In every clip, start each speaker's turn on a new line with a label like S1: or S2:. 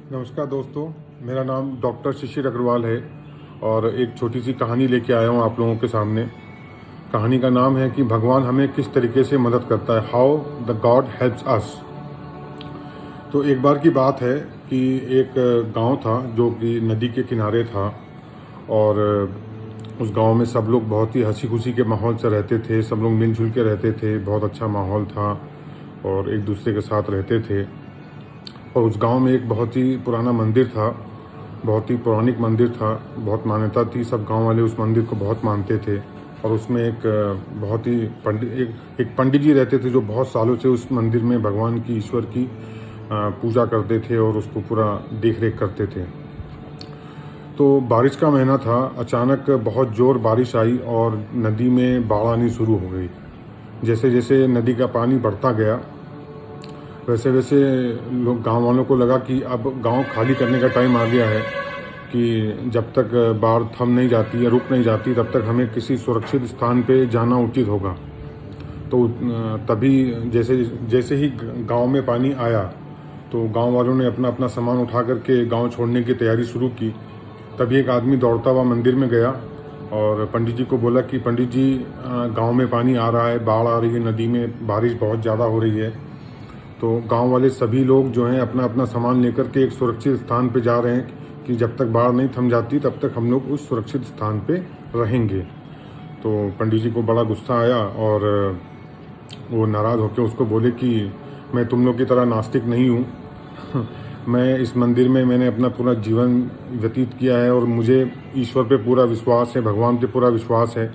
S1: नमस्कार दोस्तों, मेरा नाम डॉक्टर शिशिर अग्रवाल है और एक छोटी सी कहानी लेके आया हूँ आप लोगों के सामने। कहानी का नाम है कि भगवान हमें किस तरीके से मदद करता है, how the God helps us. तो एक बार की बात है कि एक गांव था जो कि नदी के किनारे था और उस गांव में सब लोग बहुत ही हंसी खुशी के माहौल से रहते थे। सब लोग मिलजुल के रहते थे, बहुत अच्छा माहौल था और एक दूसरे के साथ रहते थे। और उस गांव में एक बहुत ही पुराना मंदिर था, बहुत ही पौराणिक मंदिर था, बहुत मान्यता थी। सब गांव वाले उस मंदिर को बहुत मानते थे और उसमें बहुत ही एक पंडित जी रहते थे जो बहुत सालों से उस मंदिर में भगवान की, ईश्वर की पूजा करते थे और उसको पूरा देख रेख करते थे। तो बारिश का महीना था, अचानक बहुत ज़ोर बारिश आई और नदी में बाढ़ आनी शुरू हो गई। जैसे जैसे नदी का पानी बढ़ता गया वैसे वैसे लोग, गांव वालों को लगा कि अब गांव खाली करने का टाइम आ गया है, कि जब तक बाढ़ थम नहीं जाती या रुक नहीं जाती तब तक हमें किसी सुरक्षित स्थान पे जाना उचित होगा। तो तभी जैसे जैसे ही गांव में पानी आया तो गांव वालों ने अपना अपना सामान उठा करके गांव छोड़ने की तैयारी शुरू की। तभी एक आदमी दौड़ता हुआ मंदिर में गया और पंडित जी को बोला कि पंडित जी, गांव में पानी आ रहा है, बाढ़ आ रही है, नदी में बारिश बहुत ज़्यादा हो रही है। तो गांव वाले सभी लोग जो हैं अपना अपना सामान लेकर के एक सुरक्षित स्थान पे जा रहे हैं कि जब तक बाढ़ नहीं थम जाती तब तक हम लोग उस सुरक्षित स्थान पे रहेंगे। तो पंडित जी को बड़ा गुस्सा आया और वो नाराज़ होकर उसको बोले कि मैं तुम लोग की तरह नास्तिक नहीं हूँ मैं इस मंदिर में मैंने अपना पूरा जीवन व्यतीत किया है और मुझे ईश्वर पे पूरा विश्वास है, भगवान पे पूरा विश्वास है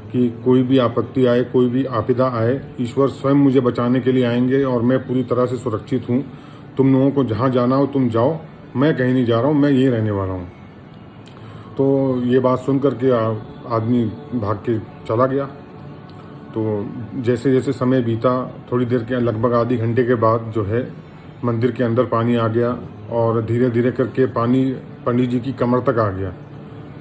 S1: कि कोई भी आपत्ति आए, कोई भी आपदा आए, ईश्वर स्वयं मुझे बचाने के लिए आएंगे और मैं पूरी तरह से सुरक्षित हूँ। तुम लोगों को जहाँ जाना हो तुम जाओ, मैं कहीं नहीं जा रहा हूँ, मैं यहीं रहने वाला हूँ। तो ये बात सुन करके आदमी भाग के चला गया। तो जैसे जैसे समय बीता, थोड़ी देर के लगभग आधी घंटे के बाद जो है मंदिर के अंदर पानी आ गया और धीरे धीरे करके पानी पंडित जी की कमर तक आ गया।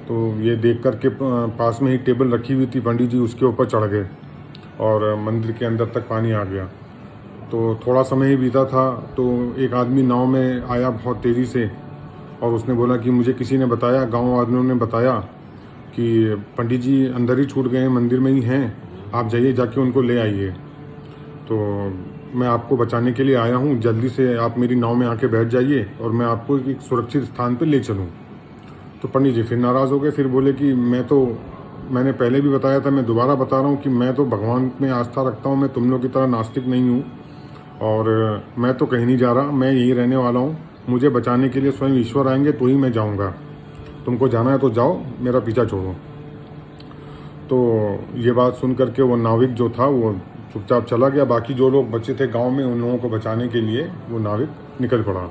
S1: तो ये देख कर के पास में ही टेबल रखी हुई थी, पंडित जी उसके ऊपर चढ़ गए और मंदिर के अंदर तक पानी आ गया। तो थोड़ा समय ही बीता था तो एक आदमी नाव में आया बहुत तेज़ी से और उसने बोला कि मुझे किसी ने बताया, गांव वालों ने बताया कि पंडित जी अंदर ही छूट गए हैं, मंदिर में ही हैं, आप जाइए जाके उनको ले आइए। तो मैं आपको बचाने के लिए आया हूँ, जल्दी से आप मेरी नाव में आके बैठ जाइए और मैं आपको एक सुरक्षित स्थान पर ले चलूँ। तो पंडित जी फिर नाराज़ हो गए, फिर बोले कि मैंने पहले भी बताया था, मैं दोबारा बता रहा हूँ कि मैं तो भगवान में आस्था रखता हूँ, मैं तुम लोग की तरह नास्तिक नहीं हूँ और मैं तो कहीं नहीं जा रहा, मैं यहीं रहने वाला हूँ। मुझे बचाने के लिए स्वयं ईश्वर आएंगे तो ही मैं जाऊँगा, तुमको जाना है तो जाओ, मेरा पीछा छोड़ो। तो ये बात सुन करके वो नाविक जो था वो चुपचाप चला गया। बाकी जो लोग बचे थे गाँव में, उन लोगों को बचाने के लिए वो नाविक निकल पड़ा।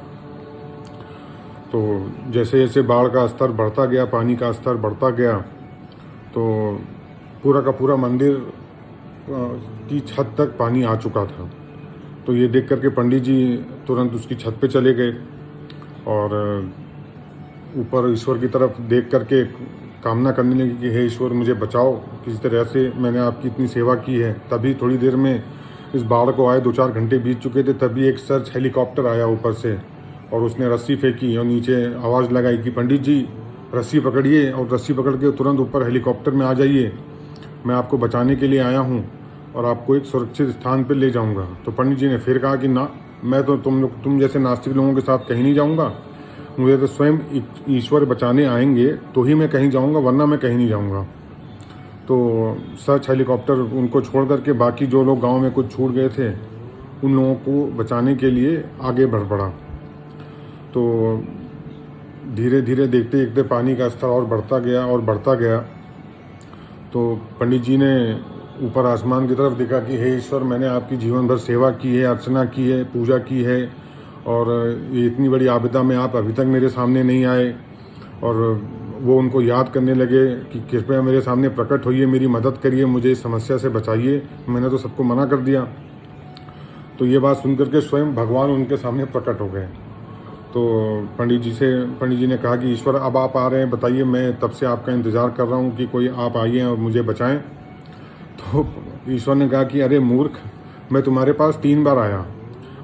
S1: तो जैसे जैसे बाढ़ का स्तर बढ़ता गया, पानी का स्तर बढ़ता गया, तो पूरा का पूरा मंदिर की छत तक पानी आ चुका था। तो ये देख करके पंडित जी तुरंत उसकी छत पे चले गए और ऊपर ईश्वर की तरफ देख करके कामना करने लगे कि हे ईश्वर मुझे बचाओ, किसी तरह से मैंने आपकी इतनी सेवा की है। तभी थोड़ी देर में इस बाढ़ को आए 2-4 घंटे बीत चुके थे, तभी एक सर्च हेलीकॉप्टर आया ऊपर से और उसने रस्सी फेंकी और नीचे आवाज़ लगाई कि पंडित जी रस्सी पकड़िए और रस्सी पकड़ के तुरंत ऊपर हेलीकॉप्टर में आ जाइए, मैं आपको बचाने के लिए आया हूँ और आपको एक सुरक्षित स्थान पर ले जाऊँगा। तो पंडित जी ने फिर कहा कि ना, मैं तो तुम जैसे नास्तिक लोगों के साथ कहीं नहीं जाऊँगा, मुझे तो स्वयं ईश्वर बचाने आएंगे तो ही मैं कहीं जाऊँगा, वरना मैं कहीं नहीं जाऊँगा। तो सर्च हेलीकॉप्टर उनको छोड़ करके बाकी जो लोग गाँव में कुछ छूट गए थे उन लोगों को बचाने के लिए आगे बढ़ पड़ा। तो धीरे धीरे देखते देखते पानी का स्तर और बढ़ता गया और बढ़ता गया। तो पंडित जी ने ऊपर आसमान की तरफ देखा कि हे ईश्वर, मैंने आपकी जीवन भर सेवा की है, अर्चना की है, पूजा की है और ये इतनी बड़ी आपदा में आप अभी तक मेरे सामने नहीं आए। और वो उनको याद करने लगे कि कृपया मेरे सामने प्रकट होइए, मेरी मदद करिए, मुझे इस समस्या से बचाइए, मैंने तो सबको मना कर दिया। तो ये बात सुन करके स्वयं भगवान उनके सामने प्रकट हो गए। तो पंडित जी ने कहा कि ईश्वर अब आप आ रहे हैं, बताइए, मैं तब से आपका इंतज़ार कर रहा हूँ कि कोई आप आइए और मुझे बचाएं। तो ईश्वर ने कहा कि अरे मूर्ख, मैं तुम्हारे पास 3 बार आया,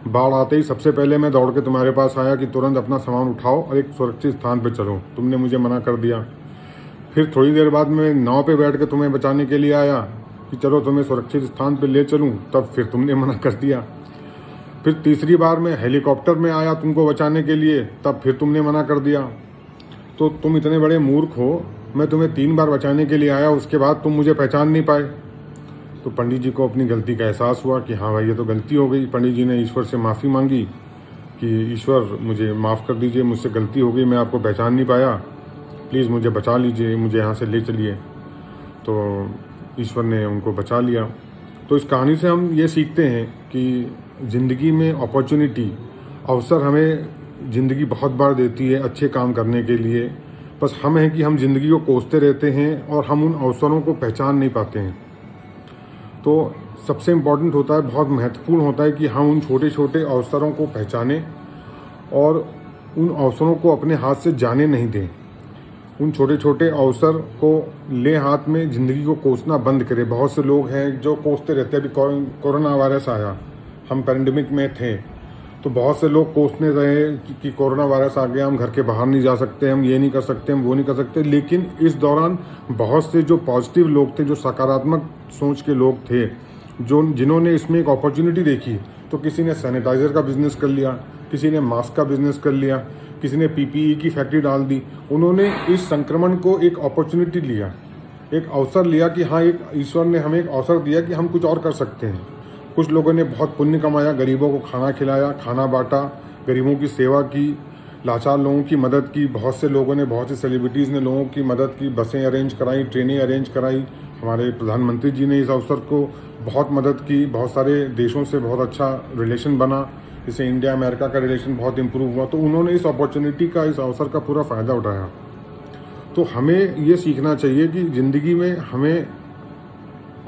S1: बाढ़ आते ही सबसे पहले मैं दौड़ के तुम्हारे पास आया कि तुरंत अपना सामान उठाओ और एक सुरक्षित स्थान पर चलो। तुमने मुझे मना कर दिया। फिर थोड़ी देर बाद मैं नाव पे बैठ के तुम्हें बचाने के लिए आया कि चलो तुम्हें सुरक्षित स्थान पे ले चलूं, तब फिर तुमने मना कर दिया। फिर तीसरी बार मैं हेलीकॉप्टर में आया तुमको बचाने के लिए, तब फिर तुमने मना कर दिया। तो तुम इतने बड़े मूर्ख हो, मैं तुम्हें 3 बार बचाने के लिए आया, उसके बाद तुम मुझे पहचान नहीं पाए। तो पंडित जी को अपनी गलती का एहसास हुआ कि हाँ भाई ये तो गलती हो गई। पंडित जी ने ईश्वर से माफ़ी मांगी कि ईश्वर मुझे माफ़ कर दीजिए, मुझसे गलती हो गई, मैं आपको पहचान नहीं पाया, प्लीज़ मुझे बचा लीजिए, मुझे यहाँ से ले चलिए। तो ईश्वर ने उनको बचा लिया। तो इस कहानी से हम ये सीखते हैं कि ज़िंदगी में अपॉर्चुनिटी, अवसर हमें ज़िंदगी बहुत बार देती है अच्छे काम करने के लिए। बस हम हैं कि हम ज़िंदगी को कोसते रहते हैं और हम उन अवसरों को पहचान नहीं पाते हैं। तो सबसे इम्पॉर्टेंट होता है, बहुत महत्वपूर्ण होता है कि हम उन छोटे छोटे अवसरों को पहचानें और उन अवसरों को अपने हाथ से जाने नहीं दें। उन छोटे छोटे अवसर को ले हाथ में, ज़िंदगी को कोसना बंद करें। बहुत से लोग हैं जो कोसते रहते हैं। अभी कोरोना वायरस आया, हम पैंडेमिक में थे, तो बहुत से लोग कोसने रहे कि कोरोना वायरस आ गया, हम घर के बाहर नहीं जा सकते, हम ये नहीं कर सकते, हम वो नहीं कर सकते। लेकिन इस दौरान बहुत से जो पॉजिटिव लोग थे, जो सकारात्मक सोच के लोग थे, जिन्होंने इसमें एक अपॉर्चुनिटी देखी, तो किसी ने सैनिटाइज़र का बिज़नेस कर लिया, किसी ने मास्क का बिज़नेस कर लिया, किसी ने पीपीई की फैक्ट्री डाल दी। उन्होंने इस संक्रमण को एक अपॉर्चुनिटी लिया, एक अवसर लिया कि हाँ, एक ईश्वर ने हमें एक अवसर दिया कि हम कुछ और कर सकते हैं। कुछ लोगों ने बहुत पुण्य कमाया, गरीबों को खाना खिलाया, खाना बांटा, गरीबों की सेवा की, लाचार लोगों की मदद की। बहुत से लोगों ने, बहुत सी सेलिब्रिटीज़ ने लोगों की मदद की, बसें अरेंज कराई, ट्रेनें अरेंज कराई। हमारे प्रधानमंत्री जी ने इस अवसर को बहुत मदद की। बहुत सारे देशों से बहुत अच्छा रिलेशन बना, जैसे इंडिया अमेरिका का रिलेशन बहुत इम्प्रूव हुआ। तो उन्होंने इस अपॉर्चुनिटी का, इस अवसर का पूरा फ़ायदा उठाया। तो हमें ये सीखना चाहिए कि ज़िंदगी में हमें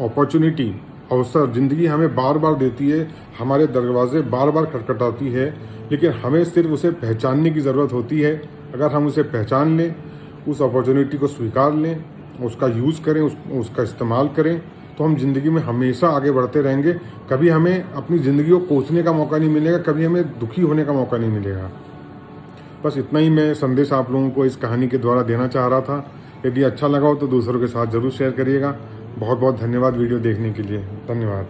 S1: अपॉर्चुनिटी, अवसर ज़िंदगी हमें बार बार देती है, हमारे दरवाजे बार बार खटखटाती है, लेकिन हमें सिर्फ उसे पहचानने की ज़रूरत होती है। अगर हम उसे पहचान लें, उस अपॉर्चुनिटी को स्वीकार लें, उसका यूज़ करें, उसका इस्तेमाल करें, तो हम ज़िंदगी में हमेशा आगे बढ़ते रहेंगे। कभी हमें अपनी ज़िंदगी को कोसने का मौका नहीं मिलेगा, कभी हमें दुखी होने का मौका नहीं मिलेगा। बस इतना ही मैं संदेश आप लोगों को इस कहानी के द्वारा देना चाह रहा था। यदि अच्छा लगा हो तो दूसरों के साथ ज़रूर शेयर करिएगा। बहुत बहुत धन्यवाद वीडियो देखने के लिए। धन्यवाद।